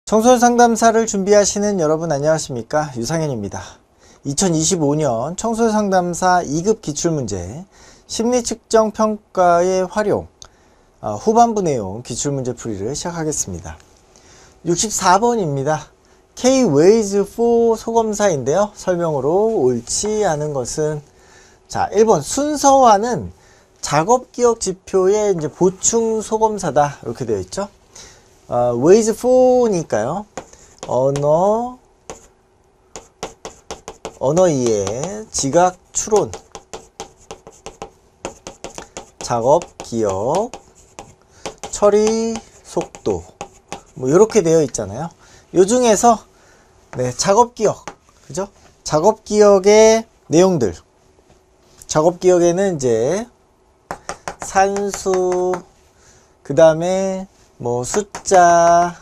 청소년 상담사를 준비하시는 여러분 안녕하십니까? 유상현입니다. 2025년 청소년 상담사 2급 기출문제 심리측정 평가의 활용 후반부 내용 기출문제 풀이를 시작하겠습니다. 64번입니다. K-Ways for 소검사인데요. 설명으로 옳지 않은 것은 자 1번 순서화는 작업기억 지표의 이제 보충 소검사다 이렇게 되어 있죠. Ways for니까요. 언어 이해, 지각 추론, 작업 기억, 처리 속도 뭐 이렇게 되어 있잖아요. 요 중에서 네, 작업 기억, 그죠? 작업 기억의 내용들. 작업 기억에는 이제 산수, 그 다음에 뭐 숫자,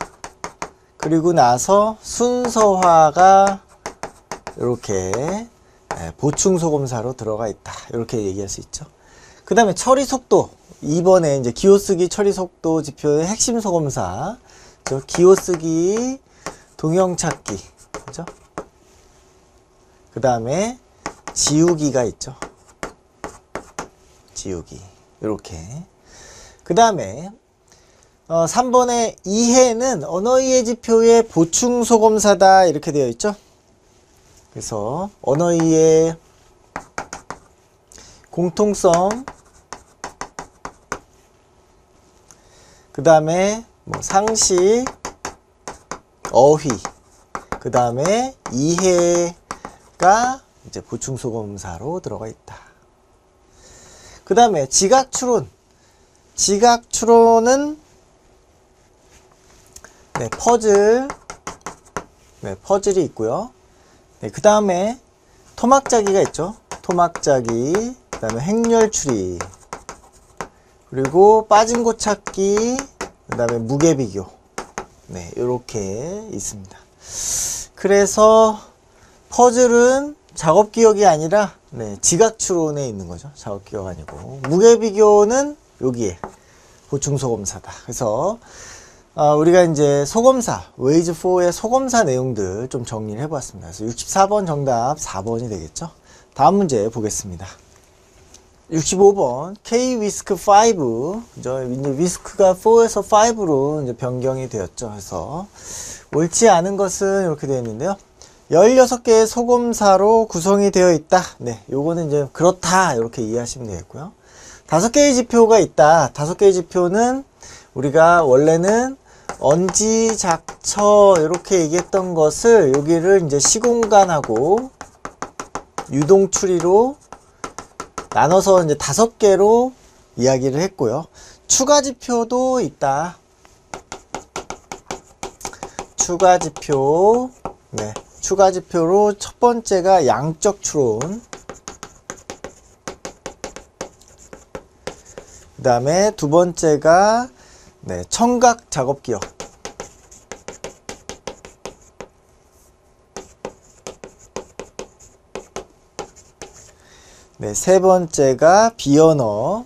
그리고 나서 순서화가 이렇게 보충 소검사로 들어가 있다 이렇게 얘기할 수 있죠. 그 다음에 처리 속도 2번에 이제 기호쓰기 처리 속도 지표의 핵심 소검사 기호쓰기 동형 찾기 그죠? 그 다음에 지우기가 있죠. 지우기 이렇게. 그 다음에 3번의 이해는 언어이해 지표의 보충 소검사다 이렇게 되어 있죠. 그래서 언어이해 공통성, 그 다음에 뭐 상식, 어휘, 그 다음에 이해가 이제 보충 소검사로 들어가 있다. 그 다음에 지각 추론. 지각 추론은 네, 퍼즐, 네, 퍼즐이 있고요. 네, 그 다음에 토막짜기가 있죠. 토막짜기, 그 다음에 행렬 추리, 그리고 빠진 곳 찾기, 그 다음에 무게 비교. 네, 이렇게 있습니다. 그래서 퍼즐은 작업 기억이 아니라 네, 지각 추론에 있는 거죠. 작업 기억 아니고 무게 비교는 여기에 보충 소검사다. 그래서 우리가 이제 소검사, Ways for의 소검사 내용들 좀 정리를 해보았습니다. 그래서 64번 정답 4번이 되겠죠. 다음 문제 보겠습니다. 65번 K-WISC5 이제 위스크가 4에서 5로 이제 변경이 되었죠. 그래서 옳지 않은 것은 이렇게 되어 있는데요. 16개의 소검사로 구성이 되어 있다. 네, 요거는 이제 그렇다 이렇게 이해하시면 되겠고요. 5개의 지표가 있다. 5개의 지표는 우리가 원래는 언지, 작처 이렇게 얘기했던 것을 여기를 이제 시공간하고 유동 추리로 나눠서 이제 5개로 이야기를 했고요. 추가 지표도 있다. 추가 지표. 네. 추가 지표로 첫 번째가 양적 추론. 그 다음에 두 번째가 네, 청각 작업 기억. 네, 세 번째가 비언어.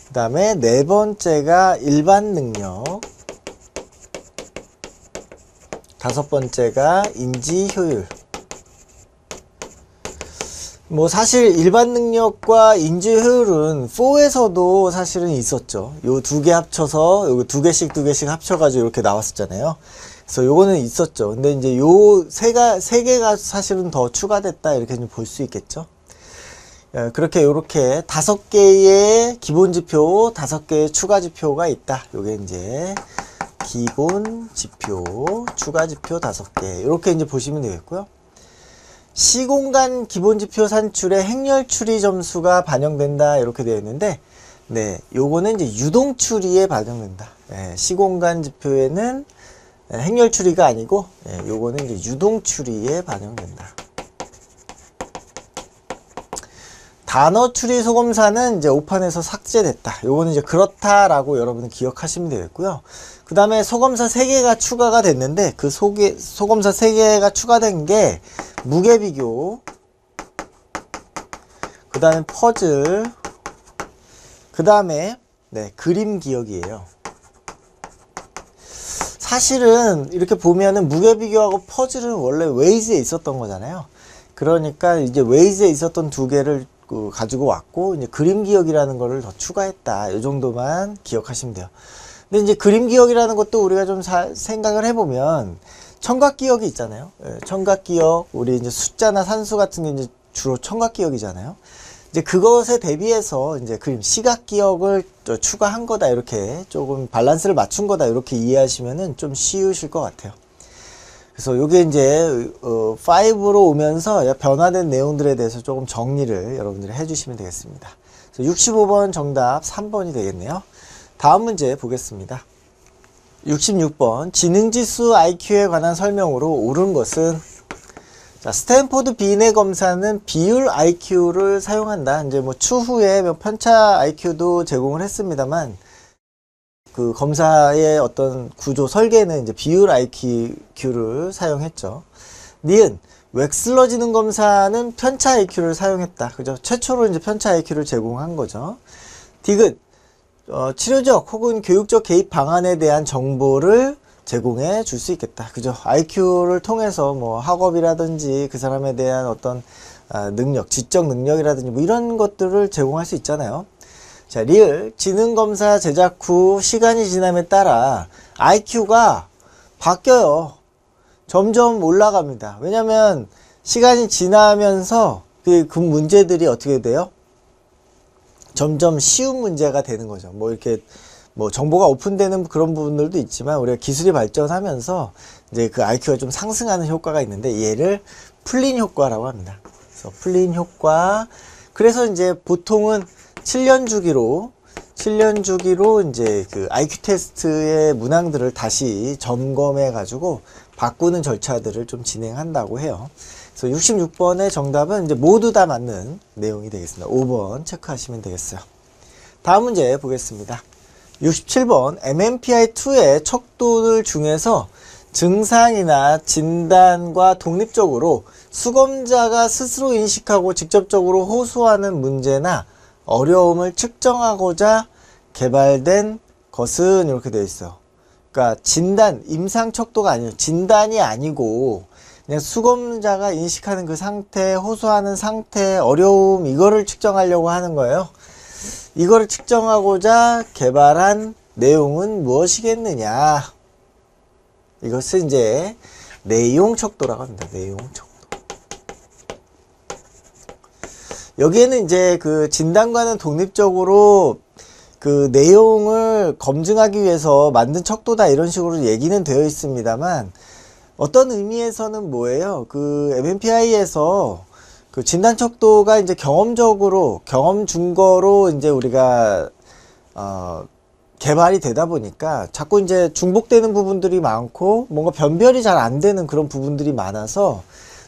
그 다음에 네 번째가 일반 능력. 다섯 번째가 인지 효율. 뭐 사실 일반 능력과 인지 효율은 4에서도 사실은 있었죠. 요 두 개 합쳐서 요거 두 개씩 합쳐가지고 이렇게 나왔었잖아요. 그래서 요거는 있었죠. 근데 이제 요 세 개가 사실은 더 추가됐다 이렇게 좀 볼 수 있겠죠. 그렇게 요렇게 5개의 기본 지표, 5개의 추가 지표가 있다. 요게 이제 기본 지표, 추가 지표 5개 이렇게 이제 보시면 되겠고요. 시공간 기본지표 산출에 행렬 추리 점수가 반영된다 이렇게 되어 있는데 네, 요거는 이제 유동 추리에 반영된다. 네, 시공간 지표에는 행렬 추리가 아니고 네, 요거는 이제 유동 추리에 반영된다. 단어 추리 소검사는 이제 오판에서 삭제됐다. 요거는 이제 그렇다라고 여러분은 기억하시면 되겠고요. 그 다음에 소검사 3개가 추가가 됐는데 그 소검사 3개가 추가된 게 무게 비교, 그 다음에 퍼즐, 그 다음에 네, 그림 기억이에요. 사실은 이렇게 보면은 무게 비교하고 퍼즐은 원래 웨이즈에 있었던 거잖아요. 그러니까 이제 웨이즈에 있었던 두 개를 가지고 왔고, 이제 그림 기억이라는 거를 더 추가했다. 이 정도만 기억하시면 돼요. 근데 이제 그림 기억이라는 것도 우리가 좀 생각을 해보면, 청각 기억이 있잖아요. 청각 기억, 우리 이제 숫자나 산수 같은 게 이제 주로 청각 기억이잖아요. 이제 그것에 대비해서 이제 그림 시각 기억을 추가한 거다, 이렇게 조금 밸런스를 맞춘 거다, 이렇게 이해하시면은 좀 쉬우실 것 같아요. 그래서 요게 이제 5로 오면서 변화된 내용들에 대해서 조금 정리를 여러분들이 해주시면 되겠습니다. 65번 정답 3번이 되겠네요. 다음 문제 보겠습니다. 66번 지능지수 IQ에 관한 설명으로 옳은 것은, 자, 스탠포드 비내 검사는 비율 IQ를 사용한다. 이제 뭐 추후에 편차 IQ도 제공을 했습니다만, 그 검사의 어떤 구조 설계는 이제 비율 IQ를 사용했죠. 니은 웩슬러 지능 검사는 편차 IQ를 사용했다. 그죠? 최초로 이제 편차 IQ를 제공한 거죠. 디귿 치료적 혹은 교육적 개입 방안에 대한 정보를 제공해 줄 수 있겠다. 그죠? IQ를 통해서 뭐 학업이라든지 그 사람에 대한 어떤 능력, 지적 능력이라든지 뭐 이런 것들을 제공할 수 있잖아요. 자, 리을 지능검사 제작 후 시간이 지남에 따라 IQ가 바뀌어요. 점점 올라갑니다. 왜냐면 시간이 지나면서 그 문제들이 어떻게 돼요? 점점 쉬운 문제가 되는 거죠. 뭐 이렇게 뭐 정보가 오픈되는 그런 부분들도 있지만, 우리가 기술이 발전하면서 이제 그 IQ가 좀 상승하는 효과가 있는데, 얘를 플린 효과라고 합니다. 그래서 플린 효과. 그래서 이제 보통은 7년 주기로 이제 그 IQ 테스트의 문항들을 다시 점검해 가지고 바꾸는 절차들을 좀 진행한다고 해요. 그래서 66번의 정답은 이제 모두 다 맞는 내용이 되겠습니다. 5번 체크하시면 되겠어요. 다음 문제 보겠습니다. 67번 MMPI-2의 척도들 중에서 증상이나 진단과 독립적으로 수검자가 스스로 인식하고 직접적으로 호소하는 문제나 어려움을 측정하고자 개발된 것은, 이렇게 되어 있어요. 그러니까 진단, 임상 척도가 아니에요. 진단이 아니고 그냥 수검자가 인식하는 그 상태, 호소하는 상태, 어려움, 이거를 측정하려고 하는 거예요. 이거를 측정하고자 개발한 내용은 무엇이겠느냐? 이것은 이제 내용 척도라고 합니다. 내용 척도. 여기에는 이제 그 진단과는 독립적으로 그 내용을 검증하기 위해서 만든 척도다, 이런 식으로 얘기는 되어 있습니다만, 어떤 의미에서는 뭐예요? 그 MMPI에서 그 진단 척도가 이제 경험적으로, 경험 증거로 이제 우리가 개발이 되다 보니까 자꾸 이제 중복되는 부분들이 많고 뭔가 변별이 잘 안 되는 그런 부분들이 많아서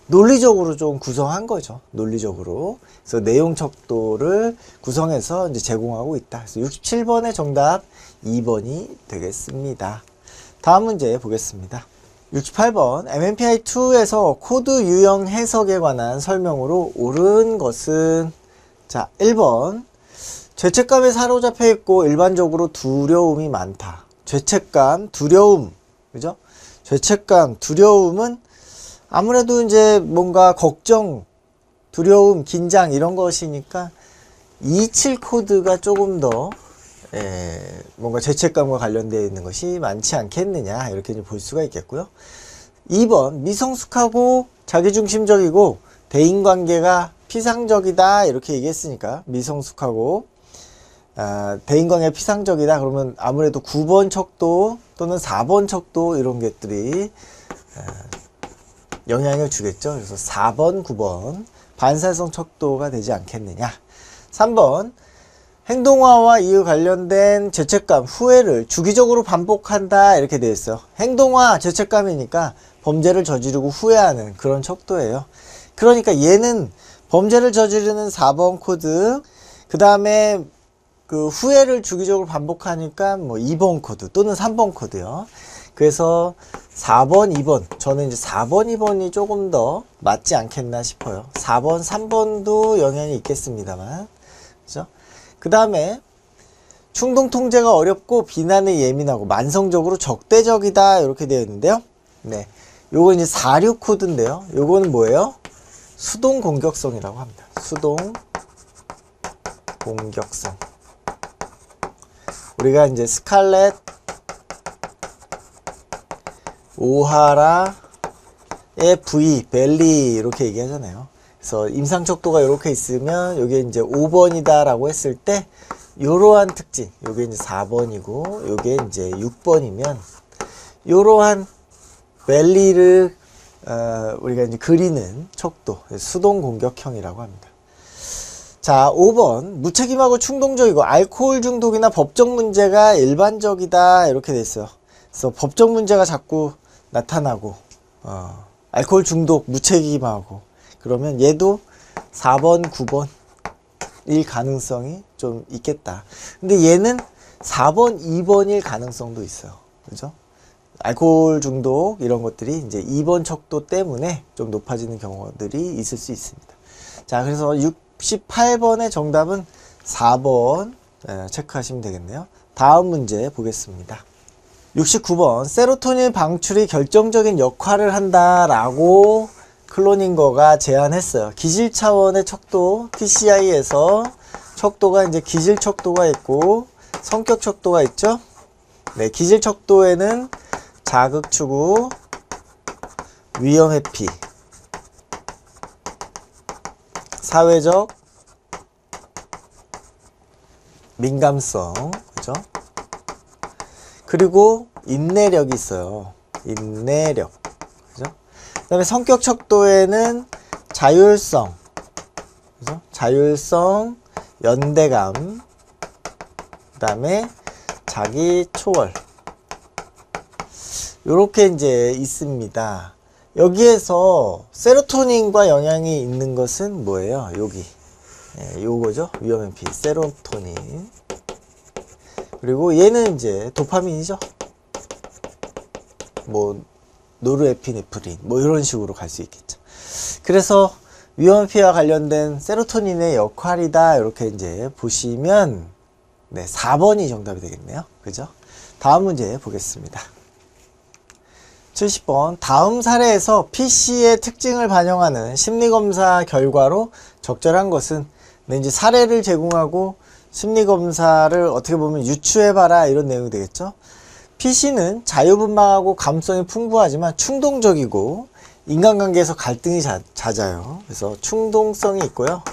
논리적으로 좀 구성한 거죠. 논리적으로. 그래서 내용 척도를 구성해서 이제 제공하고 있다. 그래서 67번의 정답 2번이 되겠습니다. 다음 문제 보겠습니다. 68번 MMPI-2에서 코드 유형 해석에 관한 설명으로 옳은 것은, 자, 1번 죄책감에 사로잡혀 있고 일반적으로 두려움이 많다. 죄책감, 두려움, 그죠? 죄책감, 두려움은 아무래도 이제 뭔가 걱정, 두려움, 긴장 이런 것이니까 27 코드가 조금 더 뭔가 죄책감과 관련되어 있는 것이 많지 않겠느냐, 이렇게 볼 수가 있겠고요. 2번 미성숙하고 자기중심적이고 대인관계가 피상적이다, 이렇게 얘기했으니까 미성숙하고 대인관계가 피상적이다 그러면 아무래도 9번 척도 또는 4번 척도 이런 것들이 영향을 주겠죠. 그래서 4번, 9번 반사성 척도가 되지 않겠느냐. 3번 행동화와 이에 관련된 죄책감, 후회를 주기적으로 반복한다, 이렇게 되어 있어요. 행동화, 죄책감이니까 범죄를 저지르고 후회하는 그런 척도예요. 그러니까 얘는 범죄를 저지르는 4번 코드, 그 다음에 그 후회를 주기적으로 반복하니까 뭐 2번 코드 또는 3번 코드요. 그래서 4번, 2번, 저는 이제 4번, 2번이 조금 더 맞지 않겠나 싶어요. 4번, 3번도 영향이 있겠습니다만, 그죠? 그 다음에 충동 통제가 어렵고 비난에 예민하고 만성적으로 적대적이다 이렇게 되어 있는데요. 네, 요거 이제 46 코드인데요. 요거는 뭐예요? 수동 공격성이라고 합니다. 수동 공격성. 우리가 이제 스칼렛 오하라의 V, 벨리 이렇게 얘기하잖아요. 그래서 임상 척도가 이렇게 있으면 요게 이제 5번이다 라고 했을 때 요러한 특징, 요게 이제 4번이고 요게 이제 6번이면 요러한 벨리를 우리가 이제 그리는 척도, 수동 공격형이라고 합니다. 자, 5번 무책임하고 충동적이고 알코올 중독이나 법적 문제가 일반적이다 이렇게 돼 있어요. 그래서 법적 문제가 자꾸 나타나고 알코올 중독 무책임하고 그러면 얘도 4번 9번일 가능성이 좀 있겠다. 근데 얘는 4번 2번일 가능성도 있어요. 그죠? 알코올 중독 이런 것들이 이제 2번 척도 때문에 좀 높아지는 경우들이 있을 수 있습니다. 자, 그래서 68번의 정답은 4번 체크하시면 되겠네요. 다음 문제 보겠습니다. 69번 세로토닌 방출이 결정적인 역할을 한다라고 클로닝거가 제안했어요. 기질 차원의 척도 TCI에서 척도가 이제 기질 척도가 있고 성격 척도가 있죠. 네, 기질 척도에는 자극 추구, 위험 회피, 사회적 민감성, 그죠? 그리고 인내력이 있어요. 인내력, 그죠? 그 다음에 성격 척도에는 자율성, 그죠? 자율성, 연대감, 그 다음에 자기 초월, 요렇게 이제 있습니다. 여기에서 세로토닌과 영향이 있는 것은 뭐예요? 여기. 네, 요거죠. 위험 회피, 세로토닌. 그리고 얘는 이제 도파민이죠. 뭐, 노르에피네프린, 뭐 이런 식으로 갈 수 있겠죠. 그래서 위험 회피와 관련된 세로토닌의 역할이다. 이렇게 이제 보시면, 네, 4번이 정답이 되겠네요. 그죠? 다음 문제 보겠습니다. 70번 다음 사례에서 PC의 특징을 반영하는 심리검사 결과로 적절한 것은, 네, 이제 사례를 제공하고 심리검사를 어떻게 보면 유추해봐라 이런 내용이 되겠죠. PC는 자유분방하고 감성이 풍부하지만 충동적이고 인간관계에서 갈등이 잦아요. 그래서 충동성이 있고요.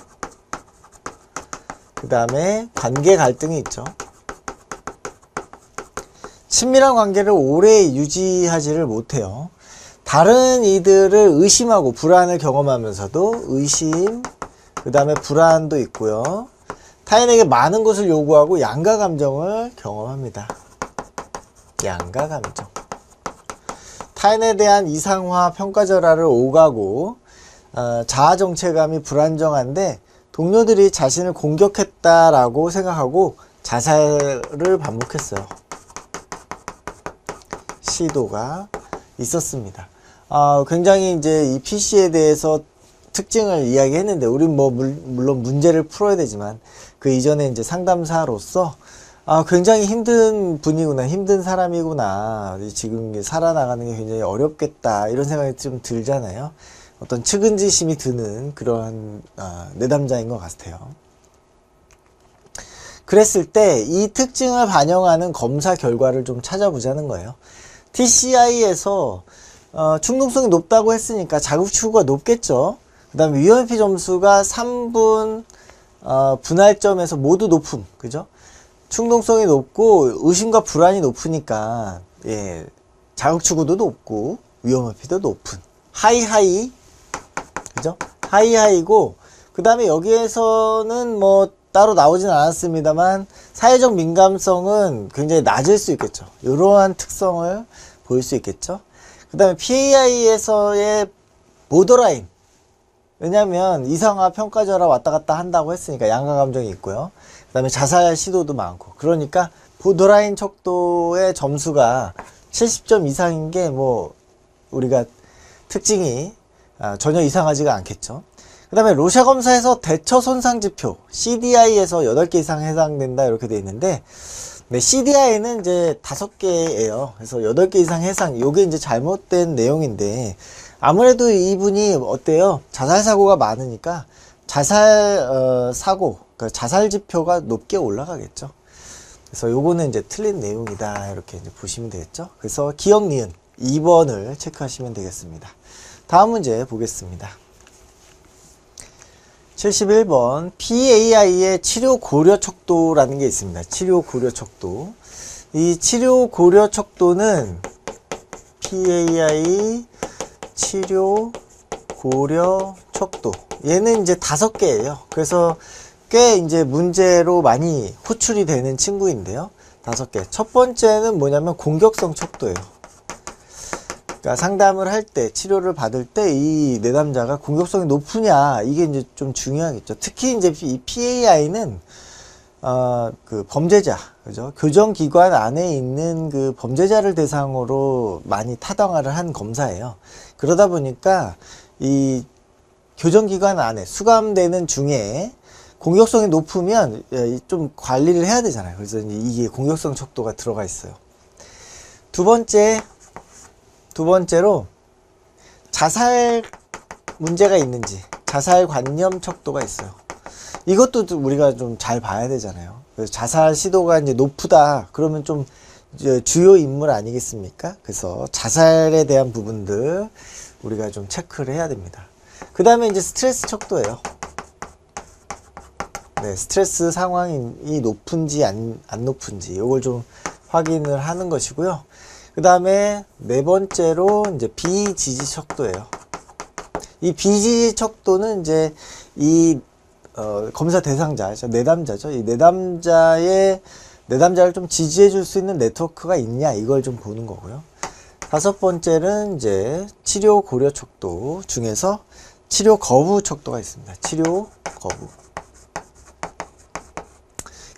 그 다음에 관계 갈등이 있죠. 친밀한 관계를 오래 유지하지를 못해요. 다른 이들을 의심하고 불안을 경험하면서도 의심, 그 다음에 불안도 있고요. 타인에게 많은 것을 요구하고 양가 감정을 경험합니다. 양가 감정. 타인에 대한 이상화 평가절하를 오가고 자아 정체감이 불안정한데 동료들이 자신을 공격했다라고 생각하고 자살을 반복했어요. 시도가 있었습니다. 굉장히 이제 이 PC에 대해서 특징을 이야기했는데, 우린 뭐 물론 문제를 풀어야 되지만 그 이전에 이제 상담사로서 굉장히 힘든 분이구나, 힘든 사람이구나, 지금 살아나가는 게 굉장히 어렵겠다 이런 생각이 좀 들잖아요. 어떤 측은지심이 드는 그러한 내담자인 것 같아요. 그랬을 때 이 특징을 반영하는 검사 결과를 좀 찾아보자는 거예요. TCI에서 충동성이 높다고 했으니까 자극 추구가 높겠죠. 그 다음에 위험 회피 점수가 3분 분할점에서 모두 높음, 그죠? 충동성이 높고 의심과 불안이 높으니까, 예, 자극 추구도 높고 위험 회피도 높은 하이하이, 그죠? 하이하이고, 그 다음에 여기에서는 뭐 따로 나오진 않았습니다만 사회적 민감성은 굉장히 낮을 수 있겠죠. 이러한 특성을 보일 수 있겠죠. 그 다음에 PAI에서의 보더라인, 왜냐면 이상화 평가절하 왔다 갔다 한다고 했으니까 양가 감정이 있고요. 그 다음에 자살 시도도 많고, 그러니까 보더라인 척도의 점수가 70점 이상인 게 뭐 우리가 특징이 전혀 이상하지가 않겠죠. 그 다음에 로샤 검사에서 대처 손상 지표 CDI에서 8개 이상 해당된다 이렇게 되어 있는데, 네, CDI는 이제 5개예요. 그래서 8개 이상 해상, 요게 이제 잘못된 내용인데, 아무래도 이분이 어때요? 자살 사고가 많으니까 자살 사고, 그러니까 자살 지표가 높게 올라가겠죠. 그래서 요거는 이제 틀린 내용이다 이렇게 이제 보시면 되겠죠. 그래서 기억 니은 2번을 체크하시면 되겠습니다. 다음 문제 보겠습니다. 71번 PAI의 치료 고려 척도라는 게 있습니다. 치료 고려 척도. 이 치료 고려 척도는 PAI 치료 고려 척도. 얘는 이제 5개예요. 그래서 꽤 이제 문제로 많이 호출이 되는 친구인데요. 5개. 첫 번째는 뭐냐면 공격성 척도예요. 그러니까 상담을 할 때, 치료를 받을 때 이 내담자가 공격성이 높으냐, 이게 이제 좀 중요하겠죠. 특히 이제 이 PAI는 그 범죄자, 그죠? 교정기관 안에 있는 그 범죄자를 대상으로 많이 타당화를 한 검사예요. 그러다 보니까 이 교정기관 안에 수감되는 중에 공격성이 높으면 좀 관리를 해야 되잖아요. 그래서 이게 공격성 척도가 들어가 있어요. 두 번째로 자살 문제가 있는지, 자살 관념 척도가 있어요. 이것도 우리가 좀 잘 봐야 되잖아요. 그래서 자살 시도가 이제 높다 그러면 좀 주요 인물 아니겠습니까? 그래서 자살에 대한 부분들 우리가 좀 체크를 해야 됩니다. 그 다음에 이제 스트레스 척도예요. 네, 스트레스 상황이 높은지 안 높은지 이걸 좀 확인을 하는 것이고요. 그 다음에 네 번째로 이제 비지지 척도예요. 이 비지지 척도는 이제 이 검사 대상자, 내담자죠. 이 내담자를 좀 지지해 줄 수 있는 네트워크가 있냐, 이걸 좀 보는 거고요. 다섯 번째는 이제 치료 고려 척도 중에서 치료 거부 척도가 있습니다. 치료 거부.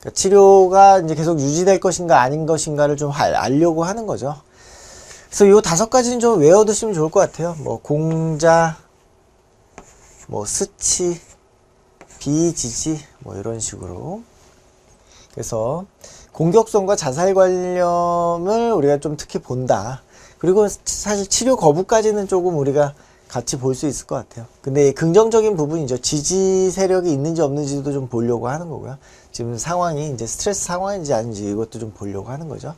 그러니까 치료가 이제 계속 유지될 것인가 아닌 것인가를 좀 알려고 하는 거죠. 그래서 요 5가지는 좀 외워두시면 좋을 것 같아요. 뭐 공자, 뭐 스치, 비지지, 뭐 이런 식으로. 그래서 공격성과 자살 관념을 우리가 좀 특히 본다. 그리고 사실 치료 거부까지는 조금 우리가 같이 볼 수 있을 것 같아요. 근데 긍정적인 부분이죠. 지지 세력이 있는지 없는지도 좀 보려고 하는 거고요. 지금 상황이 이제 스트레스 상황인지 아닌지 이것도 좀 보려고 하는 거죠.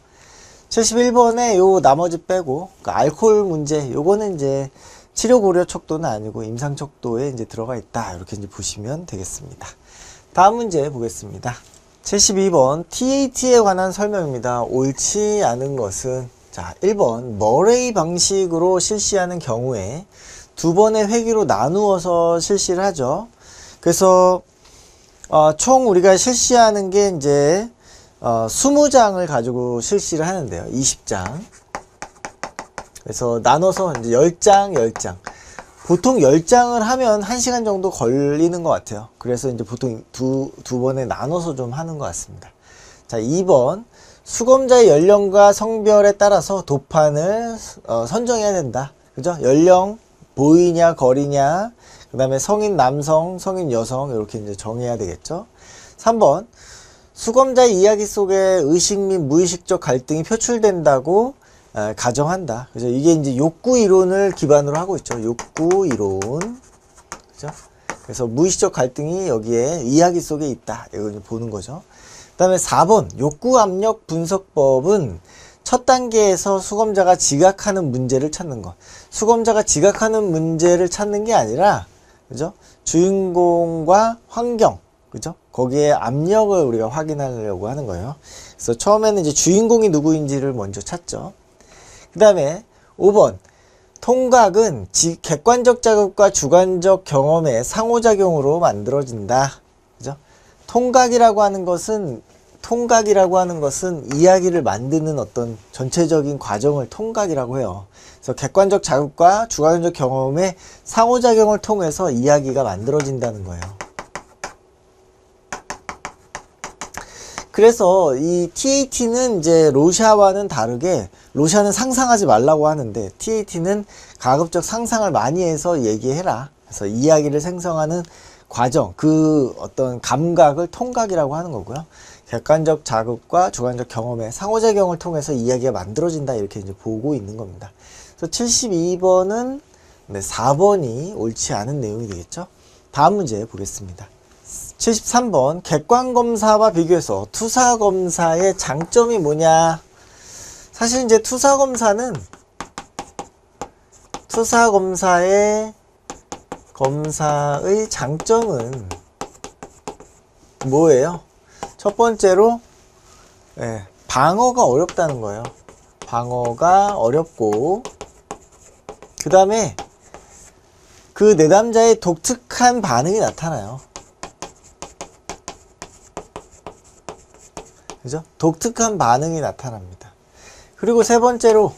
71번에 요 나머지 빼고, 그러니까 알코올 문제, 요거는 이제 치료 고려 척도는 아니고 임상 척도에 이제 들어가 있다. 이렇게 이제 보시면 되겠습니다. 다음 문제 보겠습니다. 72번 TAT에 관한 설명입니다. 옳지 않은 것은, 자, 1번 머레이 방식으로 실시하는 경우에 2번의 회기로 나누어서 실시를 하죠. 그래서 총 우리가 실시하는 게 이제 20장을 가지고 실시를 하는데요. 20장. 그래서 나눠서 이제 10장, 10장. 보통 10장을 하면 1시간 정도 걸리는 것 같아요. 그래서 이제 보통 두 번에 나눠서 좀 하는 것 같습니다. 자, 2번. 수검자의 연령과 성별에 따라서 도판을 선정해야 된다. 그죠? 연령, 보이냐, 거리냐, 그 다음에 성인 남성, 성인 여성, 이렇게 이제 정해야 되겠죠. 3번. 수검자의 이야기 속에 의식 및 무의식적 갈등이 표출된다고 가정한다. 그죠? 이게 이제 욕구 이론을 기반으로 하고 있죠. 욕구 이론. 그죠? 그래서 무의식적 갈등이 여기에 이야기 속에 있다. 이걸 보는 거죠. 그 다음에 4번. 욕구 압력 분석법은 첫 단계에서 수검자가 지각하는 문제를 찾는 것. 수검자가 지각하는 문제를 찾는 게 아니라, 그죠? 주인공과 환경, 그죠? 거기에 압력을 우리가 확인하려고 하는 거예요. 그래서 처음에는 이제 주인공이 누구인지를 먼저 찾죠. 그 다음에 5번. 통각은 객관적 자극과 주관적 경험의 상호작용으로 만들어진다. 그죠? 통각이라고 하는 것은 이야기를 만드는 어떤 전체적인 과정을 통각이라고 해요. 그래서 객관적 자극과 주관적 경험의 상호작용을 통해서 이야기가 만들어진다는 거예요. 그래서 이 TAT는 이제 로샤와는 다르게, 로샤는 상상하지 말라고 하는데 TAT는 가급적 상상을 많이 해서 얘기해라. 그래서 이야기를 생성하는 과정, 그 어떤 감각을 통각이라고 하는 거고요. 객관적 자극과 주관적 경험의 상호작용을 통해서 이야기가 만들어진다, 이렇게 이제 보고 있는 겁니다. 그래서 72번은 4번이 옳지 않은 내용이 되겠죠. 다음 문제 보겠습니다. 73번 객관검사와 비교해서 투사검사의 장점이 뭐냐. 사실 이제 투사검사의 검사의 장점은 뭐예요? 첫 번째로 방어가 어렵다는 거예요. 방어가 어렵고, 그 다음에 그 내담자의 독특한 반응이 나타나요. 그죠? 독특한 반응이 나타납니다. 그리고 세 번째로,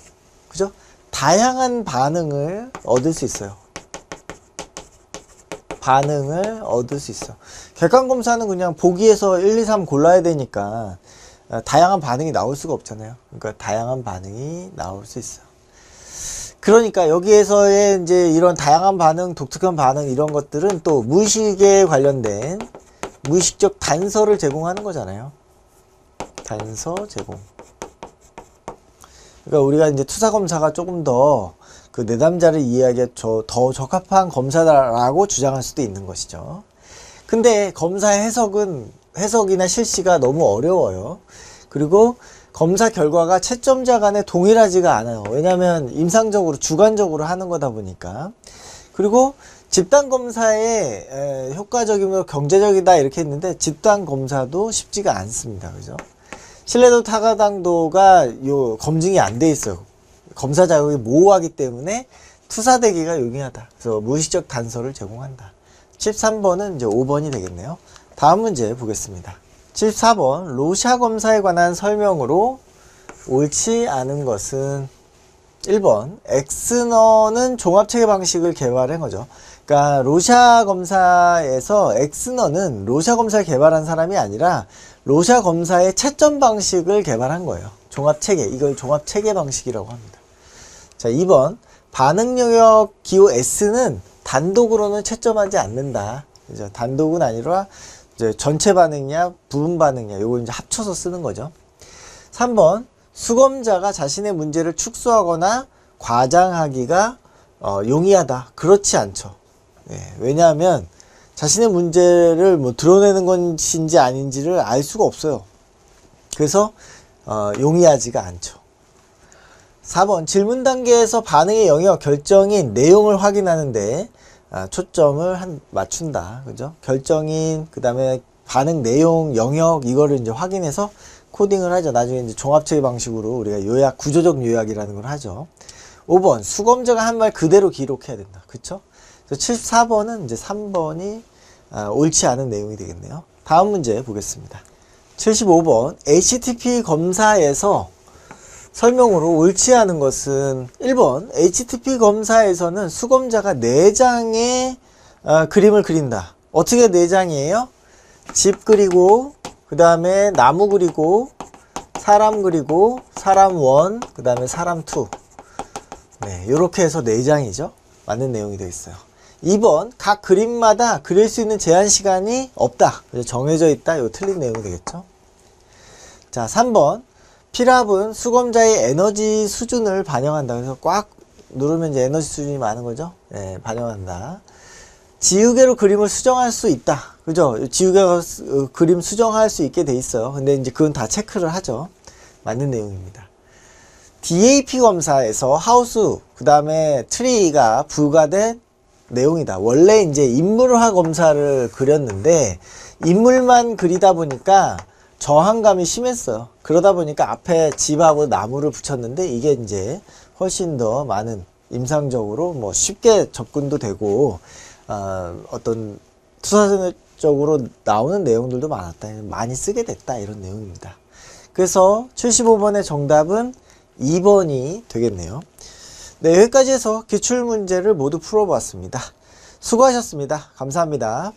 그죠? 다양한 반응을 얻을 수 있어요. 반응을 얻을 수 있어. 객관검사는 그냥 보기에서 1, 2, 3 골라야 되니까 다양한 반응이 나올 수가 없잖아요. 그러니까 다양한 반응이 나올 수 있어요. 그러니까 여기에서의 이제 이런 다양한 반응, 독특한 반응, 이런 것들은 또 무의식에 관련된 무의식적 단서를 제공하는 거잖아요. 단서 제공. 그러니까 우리가 이제 투사검사가 조금 더 그 내담자를 이해하기에 더 적합한 검사다라고 주장할 수도 있는 것이죠. 근데 검사 해석이나 실시가 너무 어려워요. 그리고 검사 결과가 채점자 간에 동일하지가 않아요. 왜냐하면 임상적으로 주관적으로 하는 거다 보니까. 그리고 집단검사의 효과적이며 경제적이다 이렇게 했는데, 집단검사도 쉽지가 않습니다. 그죠? 신뢰도 타가당도가 검증이 안 돼 있어요. 검사 자격이 모호하기 때문에 투사되기가 용이하다. 그래서 무의식적 단서를 제공한다. 13번은 이제 5번이 되겠네요. 다음 문제 보겠습니다. 74번 로샤 검사에 관한 설명으로 옳지 않은 것은 1번 엑스너는 종합체계 방식을 개발한 거죠. 그러니까 로샤 검사에서 엑스너는 로샤 검사를 개발한 사람이 아니라 로샤 검사의 채점 방식을 개발한 거예요. 종합체계, 이걸 종합체계 방식이라고 합니다. 자, 2번 반응 영역 기호 S는 단독으로는 채점하지 않는다. 그죠? 단독은 아니라 이제 전체 반응이냐 부분 반응이냐 요걸 이제 합쳐서 쓰는 거죠. 3번 수검자가 자신의 문제를 축소하거나 과장하기가 용이하다. 그렇지 않죠. 왜냐하면 자신의 문제를 뭐 드러내는 것인지 아닌지를 알 수가 없어요. 그래서 용이하지가 않죠. 4번 질문 단계에서 반응의 영역 결정인 내용을 확인하는데 초점을 맞춘다. 그죠? 결정인, 그 다음에 반응 내용, 영역, 이거를 이제 확인해서 코딩을 하죠. 나중에 이제 종합체계 방식으로 우리가 요약, 구조적 요약이라는 걸 하죠. 5번 수검자가 한 말 그대로 기록해야 된다. 그쵸? 74번은 이제 3번이 옳지 않은 내용이 되겠네요. 다음 문제 보겠습니다. 75번 HTTP 검사에서 설명으로 옳지 않은 것은 1번 HTTP 검사에서는 수검자가 4장의 그림을 그린다. 어떻게 4장이에요? 집 그리고, 그 다음에 나무 그리고, 사람 그리고, 사람 1, 그 다음에 사람 2. 요렇게 해서 4장이죠. 맞는 내용이 되어 있어요. 2번 각 그림마다 그릴 수 있는 제한 시간이 없다. 정해져 있다. 이거 틀린 내용이 되겠죠. 자, 3번 필압은 수검자의 에너지 수준을 반영한다. 그래서 꽉 누르면 이제 에너지 수준이 많은 거죠. 반영한다. 지우개로 그림을 수정할 수 있다. 그죠? 지우개가 그림 수정할 수 있게 돼 있어요. 근데 이제 그건 다 체크를 하죠. 맞는 내용입니다. DAP 검사에서 하우스, 그 다음에 트리가 부과된 내용이다. 원래 이제 인물화 검사를 그렸는데 인물만 그리다 보니까 저항감이 심했어요. 그러다 보니까 앞에 집하고 나무를 붙였는데 이게 이제 훨씬 더 많은 임상적으로 뭐 쉽게 접근도 되고 어떤 투사적으로 나오는 내용들도 많았다. 많이 쓰게 됐다. 이런 내용입니다. 그래서 75번의 정답은 2번이 되겠네요. 네, 여기까지 해서 기출문제를 모두 풀어보았습니다. 수고하셨습니다. 감사합니다.